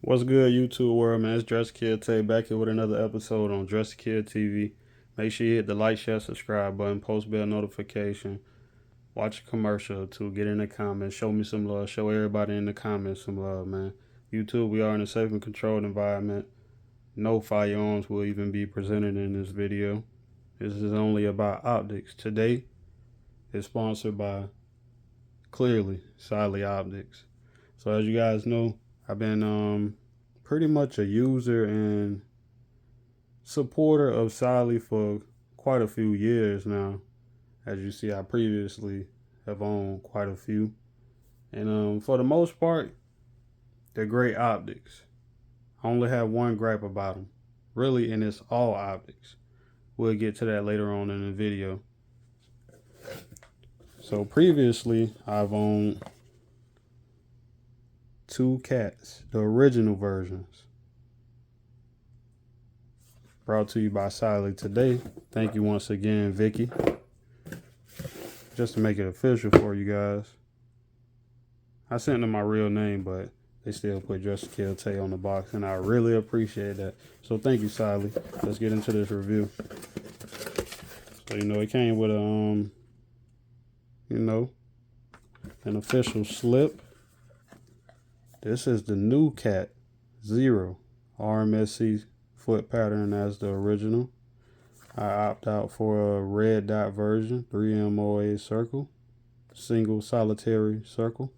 What's good, YouTube world, man? It's Dress Kid Tay back here with another episode on Dress Kid TV. Make sure you hit the like, share, subscribe button, post bell notification, watch a commercial to get in the comments, show me some love, show everybody in the comments some love, man. YouTube, we are in a safe and controlled environment. No firearms will even be presented in this video. This is only about optics. Today is sponsored by clearly Siley Optics. So as you guys know, I've been pretty much a user and supporter of Siley for quite a few years now. As you see, I previously have owned quite a few. And for the most part, they're great optics. I only have one gripe about them, really, and it's all optics. We'll get to that later on in the video. So previously, I've owned two CATs, the original versions. Brought to you by Siley today. Thank you once again, Vicky. Just to make it official for you guys. I sent them my real name, but they still put Dress Kid Tay on the box, and I really appreciate that. So thank you, Siley. Let's get into this review. So it came with a an official slip. This is the new CAT-0 RMSC foot pattern as the original. I opt out for a red dot version, 3 MOA circle, single solitary circle.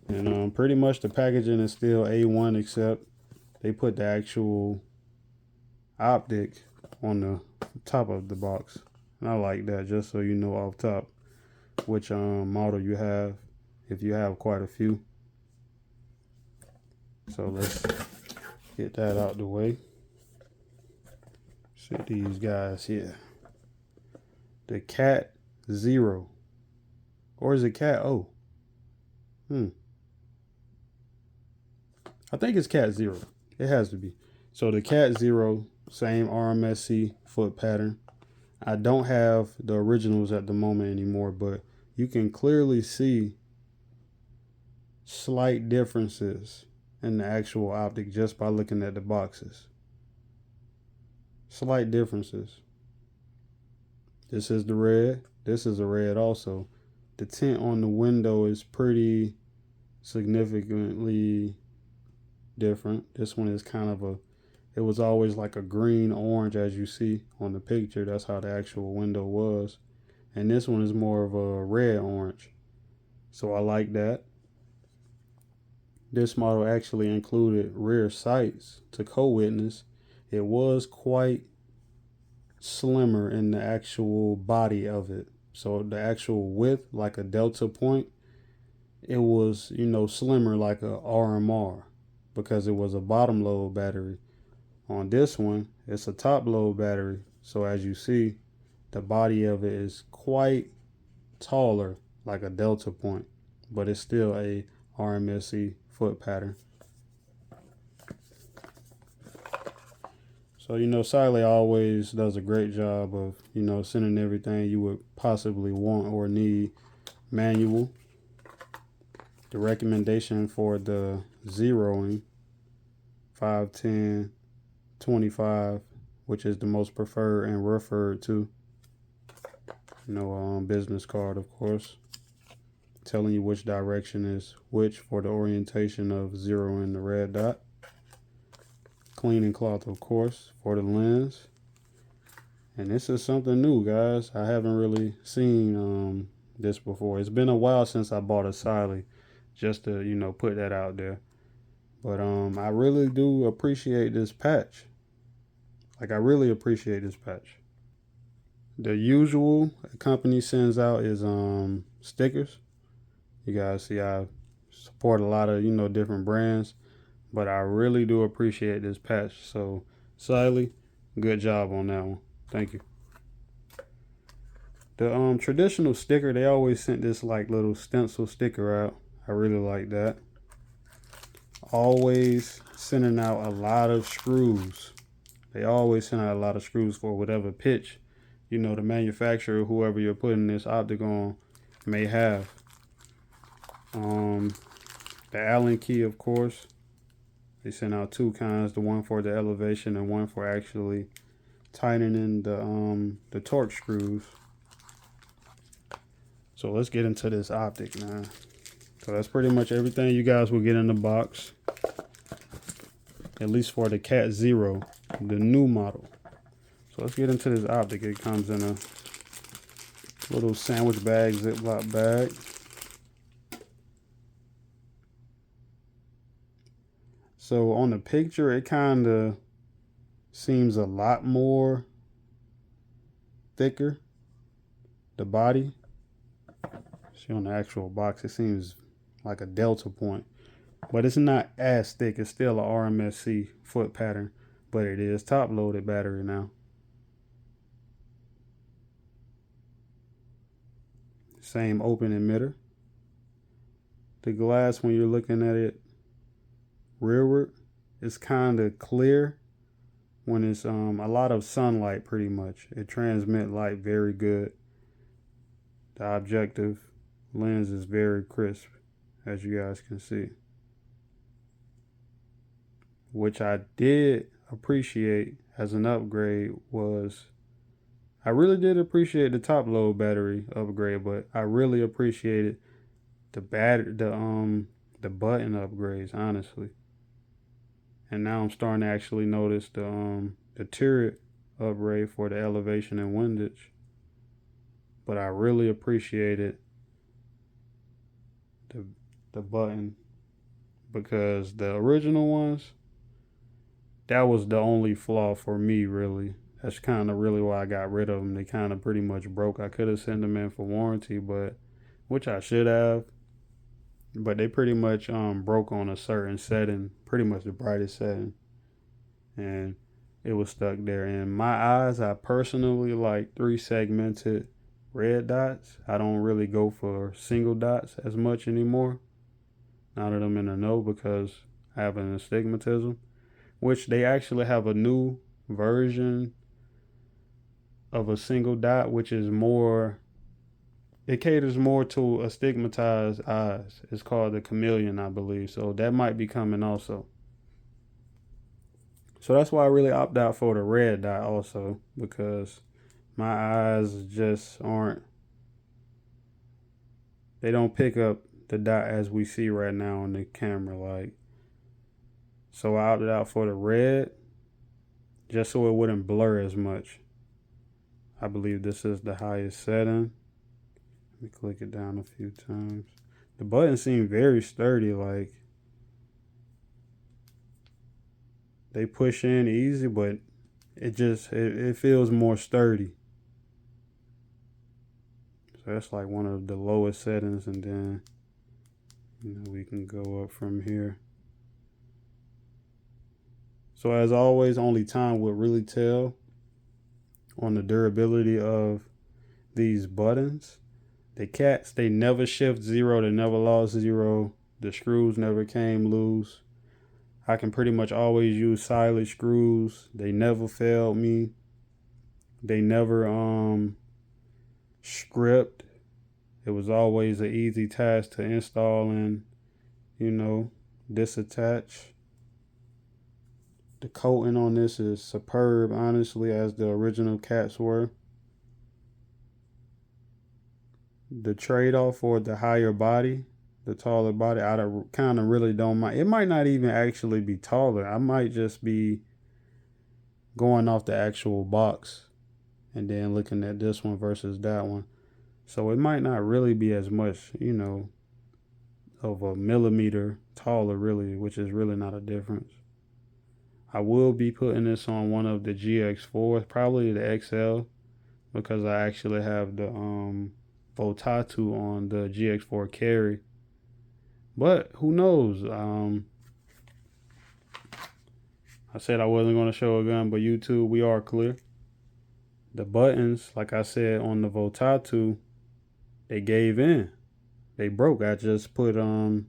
And pretty much the packaging is still A1, except they put the actual optic on the top of the box. And I like that, just so you know off top which model you have, if you have quite a few. So let's get that out the way. See these guys here. The CAT-0. Or is it CAT-0? I think it's CAT-0. It has to be. So the CAT-0, same RMSC foot pattern. I don't have the originals at the moment anymore, but you can clearly see slight differences in the actual optic just by looking at the boxes. Slight differences. This is the red. This is a red also. The tint on the window is pretty significantly different. This one is kind of it was always like a green orange, as you see on the picture. That's how the actual window was. And this one is more of a red orange. So I like that. This model actually included rear sights to co-witness. It was quite slimmer in the actual body of it. So the actual width, like a delta point, it was, slimmer like a RMR because it was a bottom load battery. On this one, it's a top load battery. So as you see, the body of it is quite taller like a delta point, but it's still a RMSC foot pattern. So Siley always does a great job of sending everything you would possibly want or need. Manual, the recommendation for the zeroing, 5, 10, 25, which is the most preferred and referred to. Business card, of course, telling you which direction is which for the orientation of zeroing the red dot. Cleaning cloth, of course, for the lens. And this is something new, guys. I haven't really seen this before. It's been a while since I bought a Siley, just to put that out there. But I really do appreciate this patch. I really appreciate this patch. The usual a company sends out is stickers. You guys see I support a lot of different brands, but I really do appreciate this patch. So Siley, good job on that one. Thank you. The traditional sticker, they always sent this little stencil sticker out. I really like that. Always sending out a lot of screws. They always send out a lot of screws for whatever pitch the manufacturer, whoever you're putting this optic on, may have. The Allen key, of course. They sent out two kinds, the one for the elevation and one for actually tightening the torque screws. So let's get into this Optic now. So that's pretty much everything you guys will get in the box, at least for the CAT-0, the new model. So let's get into this Optic. It comes in a little sandwich bag, Ziploc bag. So on the picture, it kind of seems a lot more thicker, the body. See, on the actual box, it seems like a delta point, but it's not as thick. It's still a RMSC foot pattern, but it is top loaded battery now. Same open emitter. The glass, when you're looking at it rearward, it's kind of clear when it's a lot of sunlight. Pretty much it transmits light very good. The objective lens is very crisp, as you guys can see, which I did appreciate as an upgrade. Was I really did appreciate the top load battery upgrade, but I really appreciated the button upgrades, honestly. And now I'm starting to actually notice the turret upgrade for the elevation and windage. But I really appreciated the button, because the original ones, that was the only flaw for me, really. That's kind of really why I got rid of them. They kind of pretty much broke. I could have sent them in for warranty, but which I should have. But they pretty much broke on a certain setting, pretty much the brightest setting, and it was stuck there. In my eyes, I personally like 3 segmented red dots. I don't really go for single dots as much anymore, now that I'm in the know, because I have an astigmatism, which they actually have a new version of a single dot, which is more, it caters more to astigmatized eyes. It's called the Chameleon, I believe. So that might be coming also. So that's why I really opt out for the red dot also, because my eyes just aren't, they don't pick up the dot as we see right now on the camera. Like, so I opted out for the red just so it wouldn't blur as much. I believe this is the highest setting. Let me click it down a few times. The buttons seem very sturdy, like they push in easy, but it feels more sturdy. So that's like one of the lowest settings, and then we can go up from here. So as always, only time will really tell on the durability of these buttons. The CATs, they never shift zero, they never lost zero, the screws never came loose. I can pretty much always use silage screws. They never failed me. They never script. It was always an easy task to install and disattach. The coating on this is superb, honestly, as the original CATs were. The trade-off for the higher body, the taller body, I kind of really don't mind. It might not even actually be taller. I might just be going off the actual box and then looking at this one versus that one. So it might not really be as much, of a millimeter taller, really, which is really not a difference. I will be putting this on one of the GX4s, probably the XL, because I actually have the Voltatu on the GX4 carry. But who knows? I said I wasn't going to show a gun, but YouTube, we are clear. The buttons, like I said on the Voltatu, they gave in. They broke. I just put some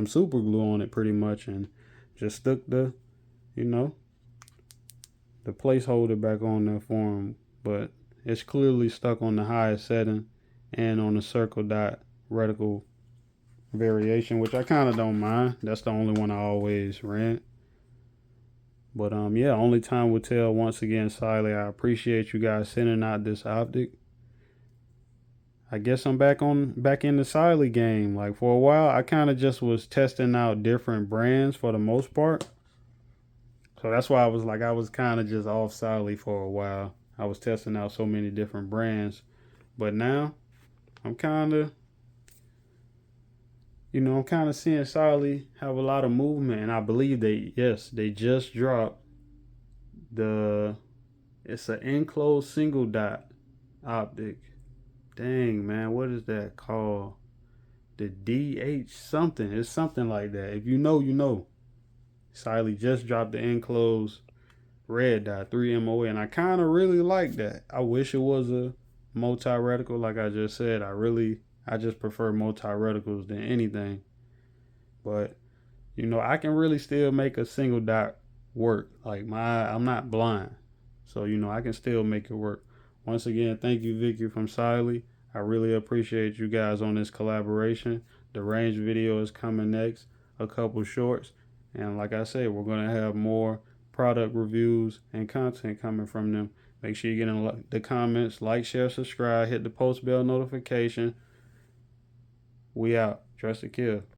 super glue on it pretty much and just stuck the placeholder back on there for them. But it's clearly stuck on the highest setting and on the circle dot reticle variation, which I kind of don't mind. That's the only one I always rent. But yeah, only time will tell. Once again, Siley, I appreciate you guys sending out this optic. I guess I'm back in the Siley game. Like for a while, I kind of just was testing out different brands for the most part. So that's why I was kind of just off Siley for a while. I was testing out so many different brands, but now I'm kind of, I'm kind of seeing Siley have a lot of movement, and I believe they just dropped the, it's an enclosed single dot optic. Dang, man, what is that called? The DH something. It's something like that. If you know, you know. Siley just dropped the enclosed red dot 3 MOA, and I kind of really like that. I wish it was a multi reticle, like I just said. I just prefer multi reticles than anything. But I can really still make a single dot work. Like I'm not blind, so I can still make it work. Once again, thank you, Vicky from Siley. I really appreciate you guys on this collaboration. The range video is coming next, a couple shorts, and like I said, we're gonna have more product reviews and content coming from them. Make sure you get in the comments, like, share, subscribe, hit the post bell notification. We out. Dress to kill.